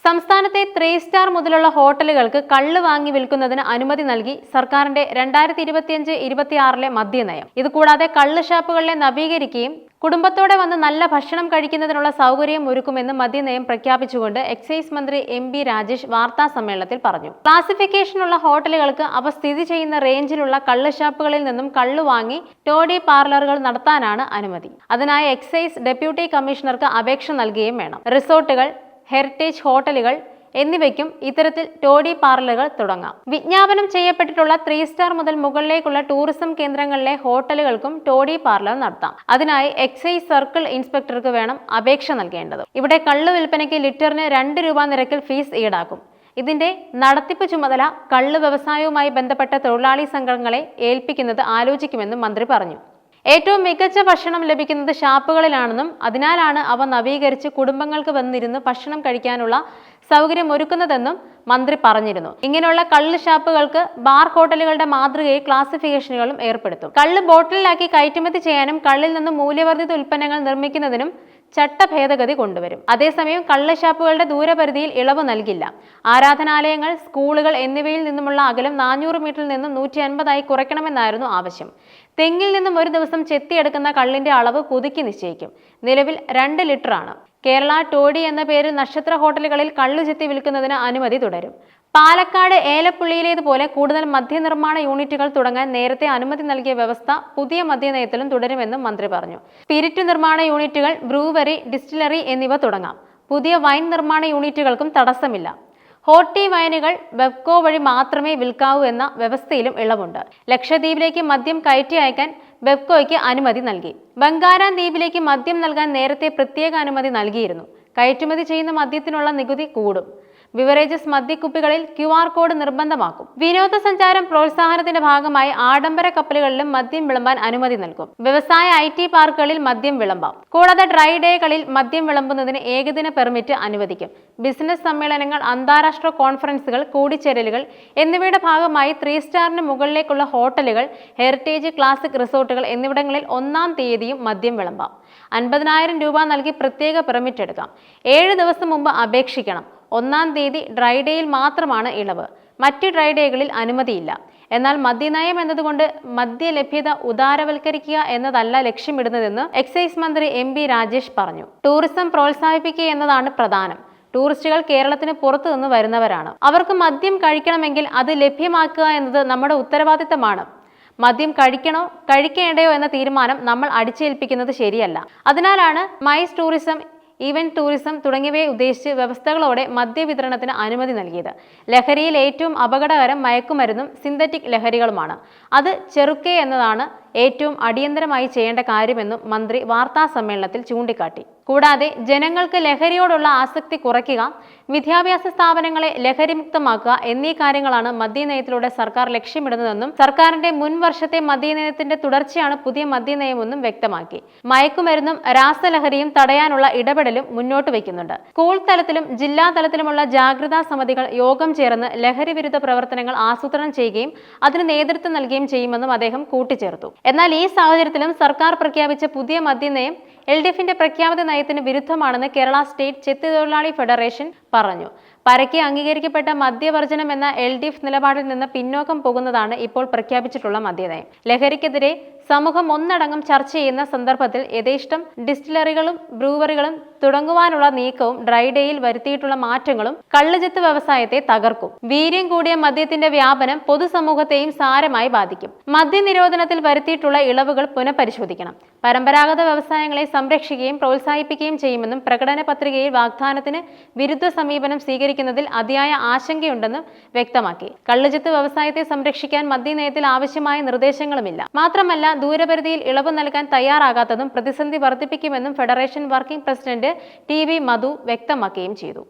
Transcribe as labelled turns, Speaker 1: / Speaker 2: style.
Speaker 1: സംസ്ഥാനത്തെ 3 സ്റ്റാർ മുതലുള്ള ഹോട്ടലുകൾക്ക് കള്ള് വാങ്ങി വിൽക്കുന്നതിന് അനുമതി നൽകി സർക്കാരിന്റെ 2025-26 മദ്യനയം. ഇതുകൂടാതെ കള്ള് ഷാപ്പുകളെ നവീകരിക്കുകയും കുടുംബത്തോടെ വന്ന് നല്ല ഭക്ഷണം കഴിക്കുന്നതിനുള്ള സൗകര്യം ഒരുക്കുമെന്ന് മദ്യനയം പ്രഖ്യാപിച്ചുകൊണ്ട് എക്സൈസ് മന്ത്രി എം ബി രാജേഷ് വാർത്താ സമ്മേളനത്തിൽ പറഞ്ഞു. ക്ലാസിഫിക്കേഷനുള്ള ഹോട്ടലുകൾക്ക് അവ സ്ഥിതി ചെയ്യുന്ന റേഞ്ചിലുള്ള കള്ള് ഷാപ്പുകളിൽ നിന്നും കള്ളു വാങ്ങി ടോഡി പാർലറുകൾ നടത്താനാണ് അനുമതി. അതിനായി എക്സൈസ് ഡെപ്യൂട്ടി കമ്മീഷണർക്ക് അപേക്ഷ നൽകുകയും വേണം. റിസോർട്ടുകൾ, ഹെറിറ്റേജ് ഹോട്ടലുകൾ എന്നിവയ്ക്കും ഇത്തരത്തിൽ ടോഡി പാർലറുകൾ തുടങ്ങാം. വിജ്ഞാപനം ചെയ്യപ്പെട്ടിട്ടുള്ള 3 സ്റ്റാർ മുതൽ മുകളിലേക്കുള്ള ടൂറിസം കേന്ദ്രങ്ങളിലെ ഹോട്ടലുകൾക്കും ടോഡി പാർലർ നടത്താം. അതിനായി എക്സൈസ് സർക്കിൾ ഇൻസ്പെക്ടർക്ക് വേണം അപേക്ഷ നൽകേണ്ടത്. ഇവിടെ കള്ള് വിൽപ്പനയ്ക്ക് ലിറ്ററിന് 2 രൂപ നിരക്കിൽ ഫീസ് ഈടാക്കും. ഇതിന്റെ നടത്തിപ്പ് ചുമതല കള്ള് വ്യവസായവുമായി ബന്ധപ്പെട്ട തൊഴിലാളി സംഘങ്ങളെ ഏൽപ്പിക്കുന്നത് ആലോചിക്കുമെന്നും മന്ത്രി പറഞ്ഞു. ഏറ്റവും മികച്ച ഭക്ഷണം ലഭിക്കുന്നത് ഷാപ്പുകളിലാണെന്നും അതിനാലാണ് അവ നവീകരിച്ച് കുടുംബങ്ങൾക്ക് വന്നിരുന്ന് ഭക്ഷണം കഴിക്കാനുള്ള സൗകര്യം ഒരുക്കുന്നതെന്നും മന്ത്രി പറഞ്ഞിരുന്നു. ഇങ്ങനെയുള്ള കള്ള് ഷാപ്പുകൾക്ക് ബാർ ഹോട്ടലുകളുടെ മാതൃകയിൽ ക്ലാസിഫിക്കേഷനുകളും ഏർപ്പെടുത്തും. കള്ള് ബോട്ടിലാക്കി കയറ്റുമതി ചെയ്യാനും കള്ളിൽ നിന്നും മൂല്യവർദ്ധിത ഉൽപ്പന്നങ്ങൾ നിർമ്മിക്കുന്നതിനും ചട്ട ഭേദഗതി കൊണ്ടുവരും. അതേസമയം കള്ള് ഷാപ്പുകളുടെ ദൂരപരിധിയിൽ ഇളവ് നൽകില്ല. ആരാധനാലയങ്ങൾ, സ്കൂളുകൾ എന്നിവയിൽ നിന്നുമുള്ള അകലം 400 മീറ്ററിൽ നിന്നും 150 കുറയ്ക്കണമെന്നായിരുന്നു ആവശ്യം. തെങ്ങിൽ നിന്നും ഒരു ദിവസം ചെത്തിയെടുക്കുന്ന കള്ളിന്റെ അളവ് പുതുക്കി നിശ്ചയിക്കും. നിലവിൽ 2 ലിറ്ററാണ്. കേരള ടോഡി എന്ന പേരിൽ നക്ഷത്ര ഹോട്ടലുകളിൽ കള്ളു ചെത്തി വിൽക്കുന്നതിന് അനുമതി തുടരും. പാലക്കാട് ഏലപ്പുള്ളിയിലേതുപോലെ കൂടുതൽ മദ്യനിർമ്മാണ യൂണിറ്റുകൾ തുടങ്ങാൻ നേരത്തെ അനുമതി നൽകിയ വ്യവസ്ഥ പുതിയ മദ്യനയത്തിലും തുടരുമെന്നും മന്ത്രി പറഞ്ഞു. സ്പിരിറ്റ് നിർമ്മാണ യൂണിറ്റുകൾ, ബ്രൂവറി, ഡിസ്റ്റിലറി എന്നിവ തുടങ്ങാം. പുതിയ വൈൻ നിർമ്മാണ യൂണിറ്റുകൾക്കും തടസ്സമില്ല. ഹോട്ടി വൈനുകൾ ബെവ്കോ വഴി മാത്രമേ വിൽക്കാവൂ എന്ന വ്യവസ്ഥയിലും ഇളവുണ്ട്. ലക്ഷദ്വീപിലേക്ക് മദ്യം കയറ്റി അയക്കാൻ ബെവ്കോയ്ക്ക് അനുമതി നൽകി. ബംഗാരാം ദ്വീപിലേക്ക് മദ്യം നൽകാൻ നേരത്തെ പ്രത്യേക അനുമതി നൽകിയിരുന്നു. കയറ്റുമതി ചെയ്യുന്ന മദ്യത്തിനുള്ള നികുതി കൂടും. ബിവറേജസ് മദ്യക്കുപ്പികളിൽ QR കോഡ് നിർബന്ധമാക്കും. വിനോദസഞ്ചാരം പ്രോത്സാഹനത്തിന്റെ ഭാഗമായി ആഡംബര കപ്പലുകളിലും മദ്യം വിളമ്പാൻ അനുമതി നൽകും. വ്യവസായ IT പാർക്കുകളിൽ മദ്യം വിളമ്പാം. കൂടാതെ ഡ്രൈ ഡേകളിൽ മദ്യം വിളമ്പുന്നതിന് ഏകദിന പെർമിറ്റ് അനുവദിക്കും. ബിസിനസ് സമ്മേളനങ്ങൾ, അന്താരാഷ്ട്ര കോൺഫറൻസുകൾ, കൂടിച്ചേരലുകൾ എന്നിവയുടെ ഭാഗമായി 3 സ്റ്റാറിന് മുകളിലേക്കുള്ള ഹോട്ടലുകൾ, ഹെറിറ്റേജ്, ക്ലാസിക് റിസോർട്ടുകൾ എന്നിവിടങ്ങളിൽ 1-ാം തീയതിയും മദ്യം വിളമ്പാം. 50,000 രൂപ നൽകി പ്രത്യേക പെർമിറ്റ് എടുക്കാം. 7 ദിവസം മുമ്പ് അപേക്ഷിക്കണം. 1-ാം തീയതി ഡ്രൈ ഡേയിൽ മാത്രമാണ് ഇളവ്. മറ്റ് ഡ്രൈ ഡേകളിൽ അനുമതിയില്ല. എന്നാൽ മദ്യനയം എന്നതുകൊണ്ട് മദ്യ ലഭ്യത ഉദാരവൽക്കരിക്കുക എന്നതല്ല ലക്ഷ്യമിടുന്നതെന്ന് എക്സൈസ് മന്ത്രി എം ബി രാജേഷ് പറഞ്ഞു. ടൂറിസം പ്രോത്സാഹിപ്പിക്കുക എന്നതാണ് പ്രധാനം. ടൂറിസ്റ്റുകൾ കേരളത്തിന് പുറത്തു നിന്ന് വരുന്നവരാണ്. അവർക്ക് മദ്യം കഴിക്കണമെങ്കിൽ അത് ലഭ്യമാക്കുക എന്നത് നമ്മുടെ ഉത്തരവാദിത്തമാണ്. മദ്യം കഴിക്കണോ കഴിക്കേണ്ടയോ എന്ന തീരുമാനം നമ്മൾ അടിച്ചേൽപ്പിക്കുന്നത് ശരിയല്ല. അതിനാലാണ് മൈസ് ടൂറിസം, ഈവന്റ് ടൂറിസം തുടങ്ങിയവയെ ഉദ്ദേശിച്ച് വ്യവസ്ഥകളോടെ മദ്യവിതരണത്തിന് അനുമതി നൽകിയത്. ലഹരിയിൽ ഏറ്റവും അപകടകരം മയക്കുമരുന്നും സിന്തറ്റിക് ലഹരികളുമാണ്. അത് ചെറുക്കുക എന്നതാണ് ഏറ്റവും അടിയന്തരമായി ചെയ്യേണ്ട കാര്യമെന്നും മന്ത്രി വാർത്താ സമ്മേളനത്തിൽ ചൂണ്ടിക്കാട്ടി. കൂടാതെ ജനങ്ങൾക്ക് ലഹരിയോടുള്ള ആസക്തി കുറയ്ക്കുക, വിദ്യാഭ്യാസ സ്ഥാപനങ്ങളെ ലഹരിമുക്തമാക്കുക എന്നീ കാര്യങ്ങളാണ് മദ്യനയത്തിലൂടെ സർക്കാർ ലക്ഷ്യമിടുന്നതെന്നും സർക്കാരിന്റെ മുൻ വർഷത്തെ മദ്യനയത്തിന്റെ തുടർച്ചയാണ് പുതിയ മദ്യനയമെന്നും വ്യക്തമാക്കി. മയക്കുമരുന്നും രാസലഹരിയും തടയാനുള്ള ഇടപെടലും മുന്നോട്ട് വയ്ക്കുന്നുണ്ട്. സ്കൂൾ തലത്തിലും ജില്ലാ തലത്തിലുമുള്ള ജാഗ്രതാ സമിതികൾ യോഗം ചേർന്ന് ലഹരി വിരുദ്ധ പ്രവർത്തനങ്ങൾ ആസൂത്രണം ചെയ്യുകയും അതിന് നേതൃത്വം നൽകുകയും ചെയ്യുമെന്നും അദ്ദേഹം കൂട്ടിച്ചേർത്തു. എന്നാൽ ഈ സാഹചര്യത്തിലും സർക്കാർ പ്രഖ്യാപിച്ച പുതിയ മദ്യനയം LDFന്റെ പ്രഖ്യാപിത നയത്തിന് വിരുദ്ധമാണെന്ന് കേരള സ്റ്റേറ്റ് ചെത്ത് തൊഴിലാളി ഫെഡറേഷൻ പറഞ്ഞു. പരക്കെ അംഗീകരിക്കപ്പെട്ട മദ്യവർജനം എന്ന LDF നിലപാടിൽ നിന്ന് പിന്നോക്കം പോകുന്നതാണ് ഇപ്പോൾ പ്രഖ്യാപിച്ചിട്ടുള്ള മദ്യനയം. ലഹരിക്കെതിരെ സമൂഹം ഒന്നടങ്കം ചർച്ച ചെയ്യുന്ന സന്ദർഭത്തിൽ യഥേഷ്ടം ഡിസ്റ്റിലറികളും ബ്രൂവറികളും തുടങ്ങുവാനുള്ള നീക്കവും ഡ്രൈ ഡേയിൽ വരുത്തിയിട്ടുള്ള മാറ്റങ്ങളും കള്ളുചെത്ത് വ്യവസായത്തെ തകർക്കും. വീര്യം കൂടിയ മദ്യത്തിന്റെ വ്യാപനം പൊതുസമൂഹത്തെയും സാരമായി ബാധിക്കും. മദ്യനിരോധനത്തിൽ വരുത്തിയിട്ടുള്ള ഇളവുകൾ പുനഃപരിശോധിക്കണം. പരമ്പരാഗത വ്യവസായങ്ങളെ സംരക്ഷിക്കുകയും പ്രോത്സാഹിപ്പിക്കുകയും ചെയ്യുമെന്നും പ്രകടന പത്രികയിൽ വാഗ്ദാനത്തിന് വിരുദ്ധ സമീപനം സ്വീകരിക്കുന്നതിൽ അതിയായ ആശങ്കയുണ്ടെന്നും വ്യക്തമാക്കി. കള്ളുചെത്ത് വ്യവസായത്തെ സംരക്ഷിക്കാൻ മദ്യനയത്തിൽ ആവശ്യമായ നിർദ്ദേശങ്ങളുമില്ല. മാത്രമല്ല ദൂരപരിധിയിൽ ഇളവ് നൽകാൻ തയ്യാറാകാത്തതും പ്രതിസന്ധി വർദ്ധിപ്പിക്കുമെന്നും ഫെഡറേഷൻ വർക്കിംഗ് പ്രസിഡന്റ് TV മധു വ്യക്തമാക്കുകയും ചെയ്തു.